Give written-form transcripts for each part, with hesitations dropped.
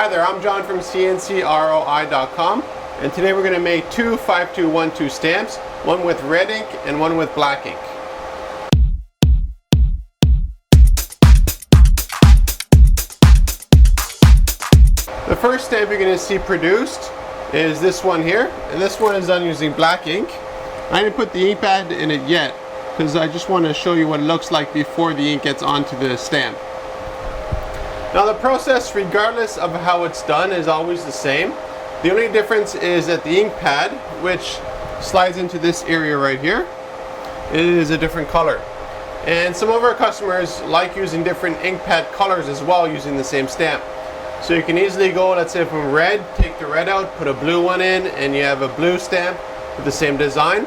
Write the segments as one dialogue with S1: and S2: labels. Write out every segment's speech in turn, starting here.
S1: Hi there, I'm John from CNCKing.com, and today we're going to make two 5212 stamps, one with red ink and one with black ink. The first stamp you're going to see produced is this one here, and this one is done using black ink. I didn't put the ink pad in it yet because I just want to show you what it looks like before the ink gets onto the stamp. Now the process, regardless of how it's done, is always the same. The only difference is that the ink pad, which slides into this area right here, is a different color. And some of our customers like using different ink pad colors as well using the same stamp. So you can easily go, let's say from red, take the red out, put a blue one in, and you have a blue stamp with the same design.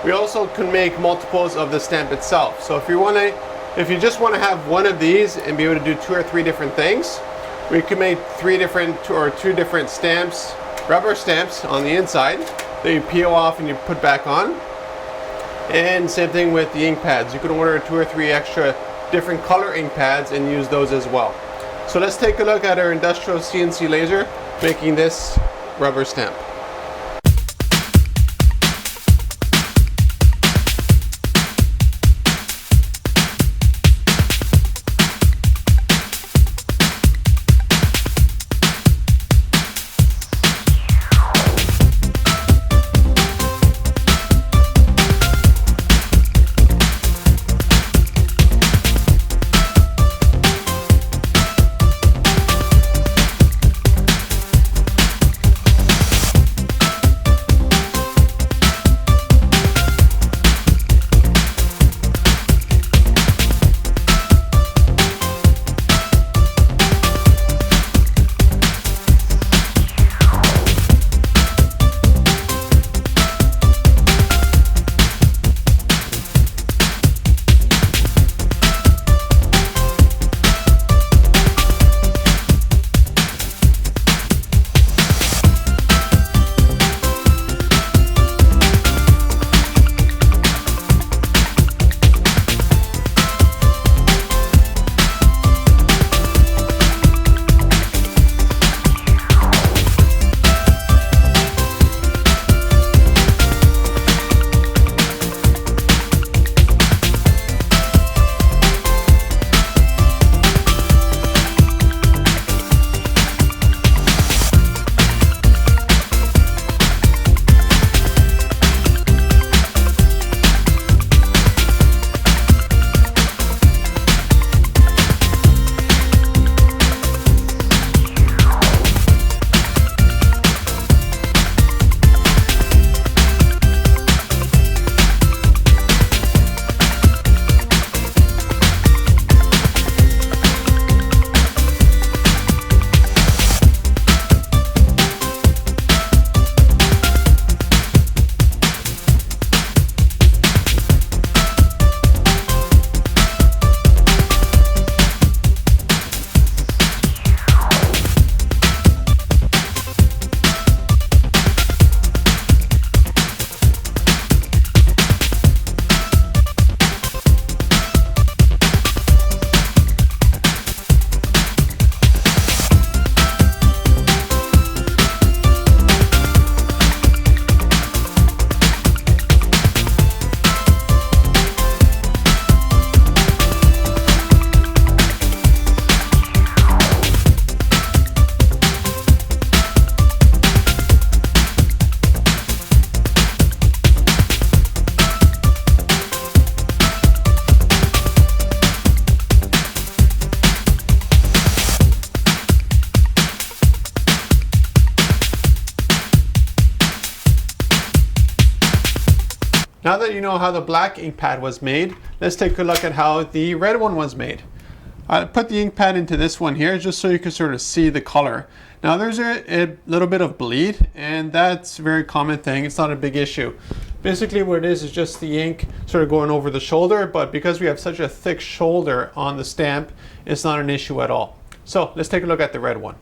S1: We also can make multiples of the stamp itself. So if you just want to have one of these and be able to do 2 or 3 different things, we can make two different stamps, rubber stamps on the inside that you peel off and you put back on. And same thing with the ink pads. You can order 2 or 3 extra different color ink pads and use those as well. So let's take a look at our industrial CNC laser making this rubber stamp. Now that you know how the black ink pad was made, let's take a look at how the red one was made. I put the ink pad into this one here just so you can sort of see the color. Now there's a little bit of bleed, and that's a very common thing. It's not a big issue. Basically what it is just the ink sort of going over the shoulder, but because we have such a thick shoulder on the stamp, it's not an issue at all. So let's take a look at the red one.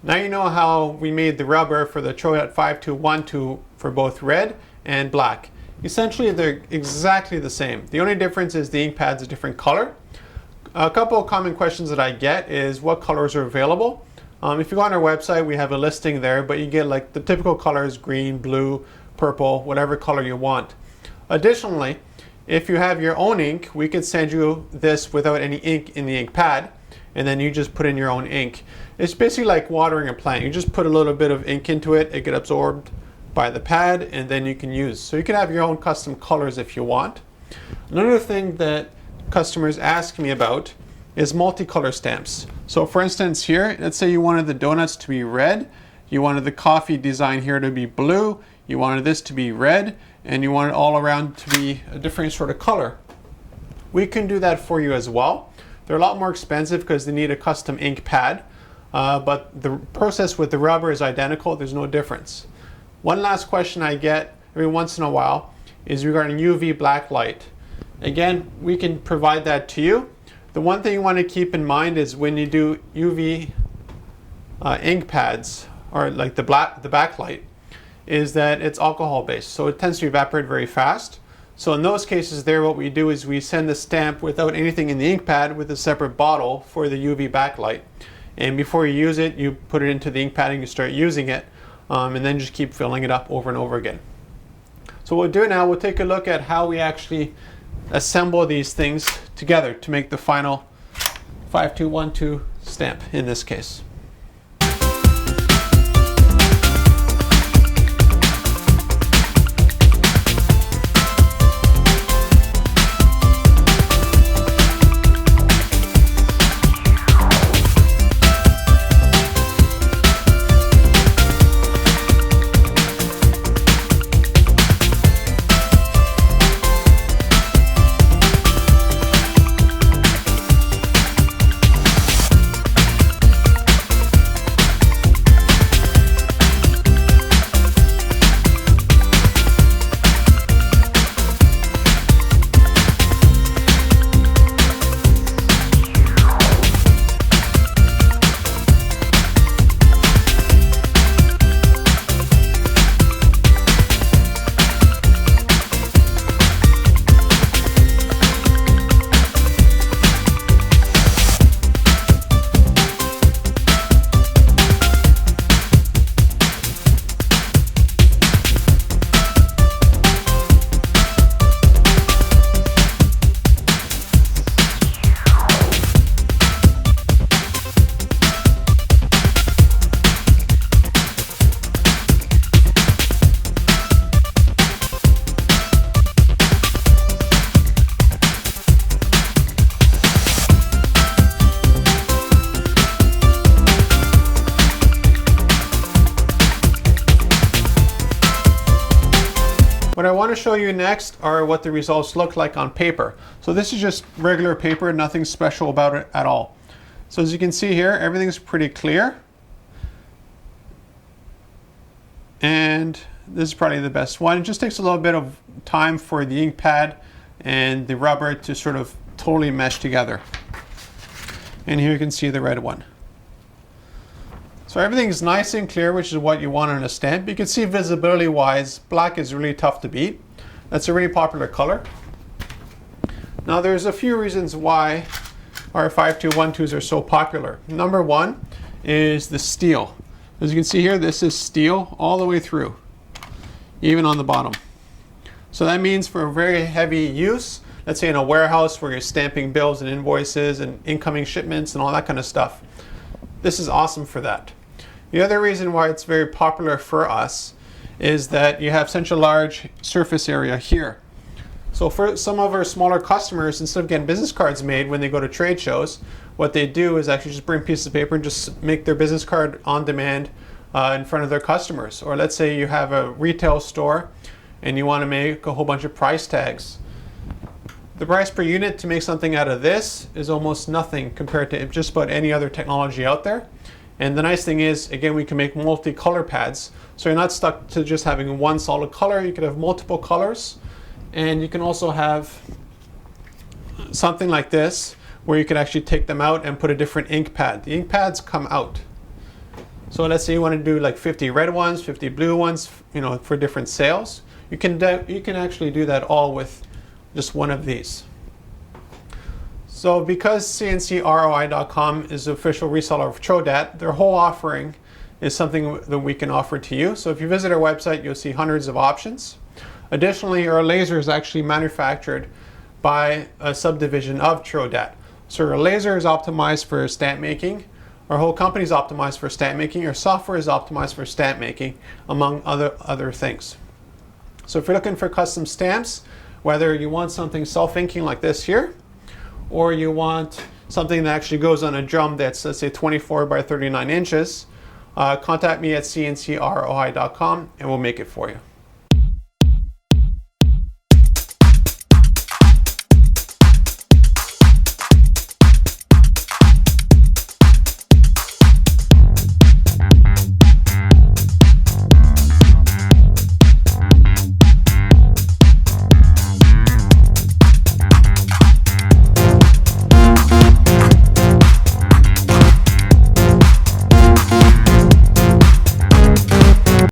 S1: Now you know how we made the rubber for the Trodat 5212 for both red and black. Essentially they're exactly the same. The only difference is the ink pad's a different color. A couple of common questions that I get is what colors are available. If you go on our website, we have a listing there, but you get like the typical colors: green, blue, purple, whatever color you want. Additionally, if you have your own ink, we can send you this without any ink in the ink pad, and then you just put in your own ink. It's basically like watering a plant. You just put a little bit of ink into it, it gets absorbed by the pad, and then you can use. So you can have your own custom colors if you want. Another thing that customers ask me about is multicolor stamps. So for instance here, let's say you wanted the donuts to be red, you wanted the coffee design here to be blue, you wanted this to be red, and you want it all around to be a different sort of color. We can do that for you as well. They're a lot more expensive because they need a custom ink pad, but the process with the rubber is identical. There's no difference. One last question I get every once in a while is regarding UV blacklight. Again, we can provide that to you. The one thing you want to keep in mind is when you do UV ink pads, or like the backlight, is that it's alcohol based, so it tends to evaporate very fast. So in those cases there, what we do is we send the stamp without anything in the ink pad with a separate bottle for the UV backlight. And before you use it, you put it into the ink pad and you start using it, and then just keep filling it up over and over again. So what we'll do now, we'll take a look at how we actually assemble these things together to make the final 5212 stamp in this case. What I want to show you next are what the results look like on paper. So this is just regular paper, nothing special about it at all. So as you can see here, everything's pretty clear. And this is probably the best one. It just takes a little bit of time for the ink pad and the rubber to sort of totally mesh together. And here you can see the red one. So everything is nice and clear, which is what you want on a stamp. You can see visibility wise, black is really tough to beat. That's a really popular color. Now there's a few reasons why our 5212s are so popular. Number one is the steel. As you can see here, this is steel all the way through, even on the bottom. So that means for very heavy use, let's say in a warehouse where you're stamping bills and invoices and incoming shipments and all that kind of stuff, this is awesome for that. The other reason why it's very popular for us is that you have such a large surface area here. So for some of our smaller customers, instead of getting business cards made when they go to trade shows, what they do is actually just bring pieces of paper and just make their business card on demand in front of their customers. Or let's say you have a retail store and you want to make a whole bunch of price tags. The price per unit to make something out of this is almost nothing compared to just about any other technology out there. And the nice thing is, again, we can make multicolor pads. So you're not stuck to just having one solid color. You could have multiple colors. And you can also have something like this where you could actually take them out and put a different ink pad. The ink pads come out. So let's say you want to do like 50 red ones, 50 blue ones, you know, for different sales. You can actually do that all with just one of these. So because CNCROI.com is the official reseller of Trodat, their whole offering is something that we can offer to you. So if you visit our website, you'll see hundreds of options. Additionally, our laser is actually manufactured by a subdivision of Trodat. So our laser is optimized for stamp making. Our whole company is optimized for stamp making. Our software is optimized for stamp making, among other things. So if you're looking for custom stamps, whether you want something self-inking like this here, or you want something that actually goes on a drum that's, let's say, 24 by 39 inches, contact me at cncroi.com and we'll make it for you.